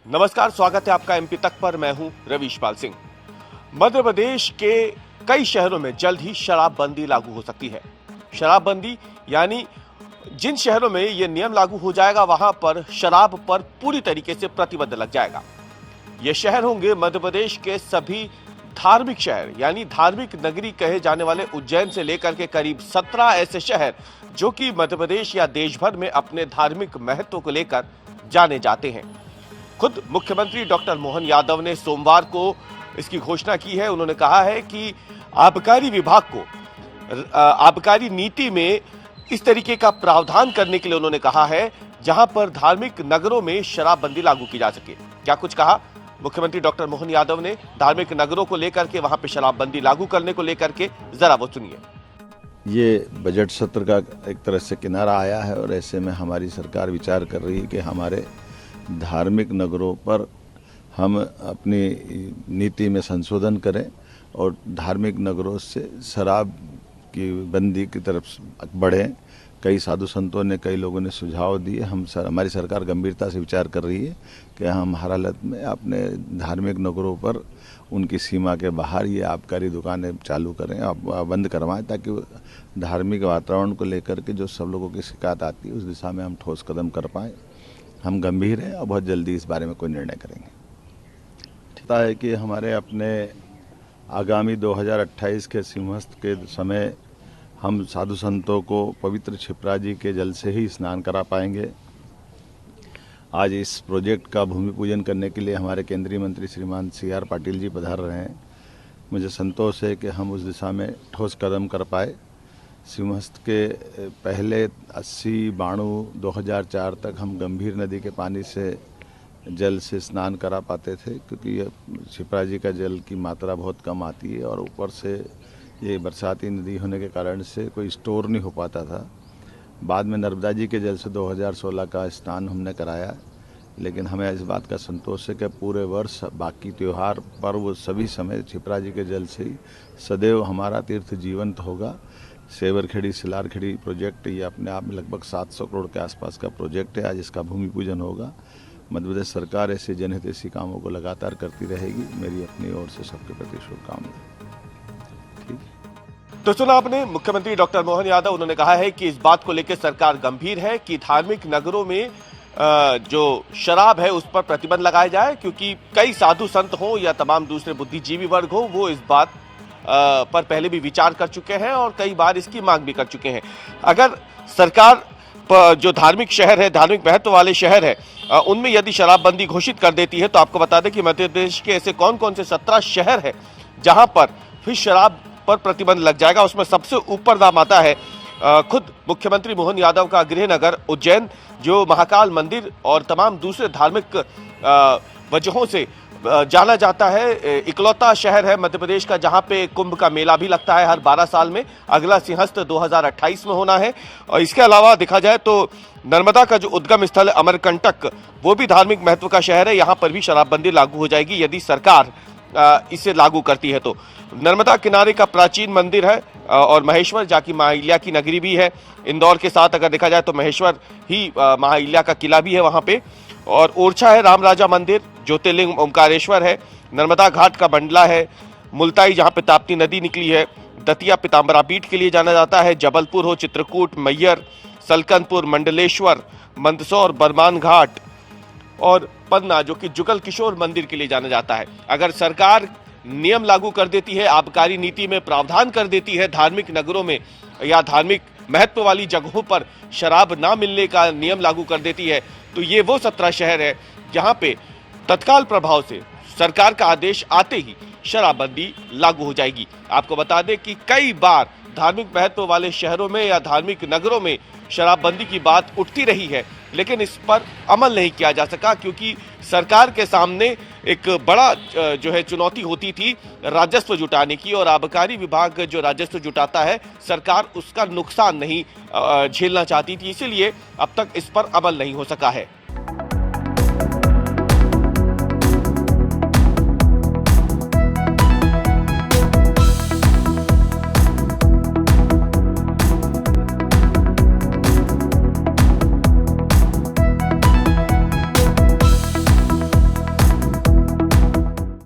नमस्कार, स्वागत है आपका एमपी तक पर। मैं हूं रविशपाल सिंह। मध्य प्रदेश के कई शहरों में जल्द ही शराबबंदी लागू हो सकती है। शराबबंदी यानी जिन शहरों में यह नियम लागू हो जाएगा वहां पर शराब पर पूरी तरीके से प्रतिबंध लग जाएगा। ये शहर होंगे मध्य प्रदेश के सभी धार्मिक शहर, यानी धार्मिक नगरी कहे जाने वाले उज्जैन से लेकर के करीब 17 ऐसे शहर जो कि मध्य प्रदेश या देश भर में अपने धार्मिक महत्व को लेकर जाने जाते हैं। खुद मुख्यमंत्री डॉक्टर मोहन यादव ने सोमवार को इसकी घोषणा की है। उन्होंने कहा है कि आबकारी विभाग को आबकारी नीति में इस तरीके का प्रावधान करने के लिए उन्होंने कहा है जहां पर धार्मिक नगरों में शराबबंदी लागू की जा सके। क्या कुछ कहा मुख्यमंत्री डॉक्टर मोहन यादव ने धार्मिक नगरों को लेकर के, वहां पे शराबबंदी लागू करने को लेकर के, जरा वो सुनिए। ये बजट सत्र का एक तरह से किनारा आया है और ऐसे में हमारी सरकार विचार कर रही है कि हमारे धार्मिक नगरों पर हम अपनी नीति में संशोधन करें और धार्मिक नगरों से शराब की बंदी की तरफ बढ़ें। कई साधु संतों ने, कई लोगों ने सुझाव दिए। हमारी सरकार गंभीरता से विचार कर रही है कि हम हर हालत में अपने धार्मिक नगरों पर उनकी सीमा के बाहर ये आबकारी दुकानें चालू करें, बंद करवाएं, ताकि धार्मिक वातावरण को लेकर के जो सब लोगों की शिकायत आती है उस दिशा में हम ठोस कदम कर पाएँ। हम गंभीर हैं और बहुत जल्दी इस बारे में कोई निर्णय करेंगे। पता है कि हमारे अपने आगामी 2028 के सिंहस्थ के समय हम साधु संतों को पवित्र क्षिप्रा जी के जल से ही स्नान करा पाएंगे। आज इस प्रोजेक्ट का भूमि पूजन करने के लिए हमारे केंद्रीय मंत्री श्रीमान CR पाटिल जी पधार रहे हैं। मुझे संतोष है कि हम उस दिशा में ठोस कदम कर पाए। सिंहस्थ के पहले 80-92 2004 तक हम गंभीर नदी के पानी से जल से स्नान करा पाते थे, क्योंकि क्षिप्रा जी का जल की मात्रा बहुत कम आती है और ऊपर से ये बरसाती नदी होने के कारण से कोई स्टोर नहीं हो पाता था। बाद में नर्मदा जी के जल से 2016 का स्नान हमने कराया, लेकिन हमें इस बात का संतोष है कि पूरे वर्ष बाकी त्यौहार पर्व सभी समय क्षिप्रा जी के जल से ही सदैव हमारा तीर्थ जीवंत होगा। सेवरखेड़ी सिलारखेड़ी प्रोजेक्ट ये अपने आप में लगभग 700 करोड़ के आसपास का प्रोजेक्ट है। आज इसका भूमि पूजन होगा। मध्य प्रदेश सरकार ऐसे जनहितैषी कामों को लगातार करती रहेगी। मेरी अपनी ओर से सबके प्रति शुभकामनाएं। ठीक। तो सुना आपने मुख्यमंत्री डॉक्टर मोहन यादव। उन्होंने कहा है कि इस बात को लेकर सरकार गंभीर है कि धार्मिक नगरों में जो शराब है उस पर प्रतिबंध लगाया जाए, क्योंकि कई साधु संत हो या तमाम दूसरे बुद्धिजीवी वर्ग हो, वो इस बात पर पहले भी विचार कर चुके हैं और कई बार इसकी मांग भी कर चुके हैं। अगर सरकार जो धार्मिक शहर है, धार्मिक महत्व वाले शहर है, उनमें यदि शराबबंदी घोषित कर देती है तो आपको बता दें कि मध्य प्रदेश के ऐसे कौन कौन से 17 शहर है जहां पर फिर शराब पर प्रतिबंध लग जाएगा। उसमें सबसे ऊपर नाम आता है खुद मुख्यमंत्री मोहन यादव का गृहनगर उज्जैन, जो महाकाल मंदिर और तमाम दूसरे धार्मिक वजहों से जाना जाता है। इकलौता शहर है मध्य प्रदेश का जहां पे कुंभ का मेला भी लगता है हर 12 साल में। अगला सिंहस्थ 2028 में होना है। और इसके अलावा देखा जाए तो नर्मदा का जो उद्गम स्थल है अमरकंटक, वो भी धार्मिक महत्व का शहर है। यहां पर भी शराबबंदी लागू हो जाएगी यदि सरकार इसे लागू करती है तो। नर्मदा किनारे का प्राचीन मंदिर है और महेश्वर, जाकि महाअहिल्या की नगरी भी है। इंदौर के साथ अगर देखा जाए तो महेश्वर ही महाअहिल्या का किला भी है वहां पे। और ओरछा है राम राजा मंदिर, ज्योतिर्लिंग ओमकारेश्वर है, नर्मदा घाट का बंडला है, मुल्ताई जहां पे ताप्ती नदी निकली है, दतिया पीताम्बरा पीठ के लिए जाना जाता है, जबलपुर हो, चित्रकूट, मैयर, सलकनपुर, मंडलेश्वर, मंदसौर, बरमान घाट और पन्ना जो कि जुगल किशोर मंदिर के लिए जाना जाता है। अगर सरकार नियम लागू कर देती है, आबकारी नीति में प्रावधान कर देती है, धार्मिक नगरों में या धार्मिक महत्व वाली जगहों पर शराब ना मिलने का नियम लागू कर देती है, तो ये वो 17 शहर है जहां पे तत्काल प्रभाव से सरकार का आदेश आते ही शराबबंदी लागू हो जाएगी। आपको बता दें कि कई बार धार्मिक महत्व वाले शहरों में या धार्मिक नगरों में शराबबंदी की बात उठती रही है, लेकिन इस पर अमल नहीं किया जा सका, क्योंकि सरकार के सामने एक बड़ा जो है चुनौती होती थी राजस्व जुटाने की, और आबकारी विभाग जो राजस्व जुटाता है सरकार उसका नुकसान नहीं झेलना चाहती थी, इसीलिए अब तक इस पर अमल नहीं हो सका है।